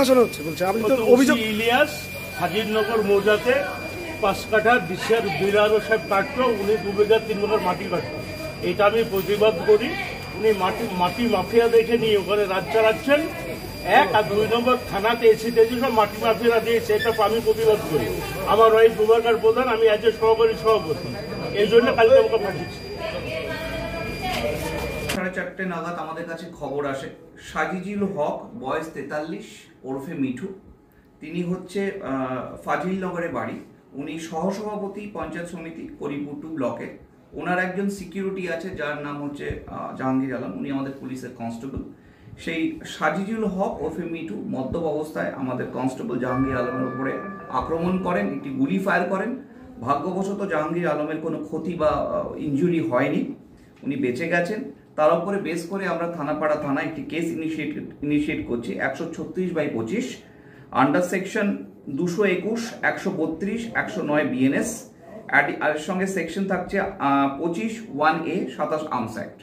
ফাঁসানো হচ্ছে বলছে। আপনি তো অভিযোগ ইলিয়াস হাজিরনগর মৌজাতে 5 কাঠা বিশ্বের বিলারও সাহেব কাটতো, উনি 2 বিঘা 3 বিঘার মাটি কাটতো। এটা আমি প্রতিবাদ করি। উনি মাটি মাফিয়া দেখে নিয়ে ওখানে রাজ চালাচ্ছেন। 1 আর 2 নম্বর থানাতে এসেছে সব মাটি মাফিয়ারা দিয়েছে, এটা আমি প্রতিবাদ করি। আমার ওয়াইফ দুবারকার প্রধান, আমি আজ সহকারী সভাপতি, এই জন্য কালকে আমাকে পাঠিয়েছি। 4:30 নাগাদ আমাদের কাছে খবর আসে সাজিজুল হক বয়স 43 ওরফে মিঠু, তিনি হচ্ছে ফাজিলনগরে বাড়ি। উনি সহসভাপতি পঞ্চায়েত সমিতি করিমপুর 2 ব্লকে। ওনার একজন সিকিউরিটি আছে যার নাম হচ্ছে জাহাঙ্গীর আলম, উনি আমাদের পুলিশের কনস্টেবল। সেই সাজিজুল হক ওরফে মিঠু মদ্যপ অবস্থায় আমাদের কনস্টেবল জাহাঙ্গীর আলমের উপরে আক্রমণ করেন, একটি গুলি ফায়ার করেন। ভাগ্যবশত জাহাঙ্গীর আলমের কোনো ক্ষতি বা ইনজুরি হয়নি, উনি বেঁচে গেছেন। তার উপরে বেস করে আমরা থানাপাড়া থানায় একটি কেস ইনিশিয়েট করছি 136/25 আন্ডার সেকশন 221, 132, 109 বিএনএস। এর সঙ্গে সেকশন থাকছে 25(1A) 27 আর্মস অ্যাক্ট।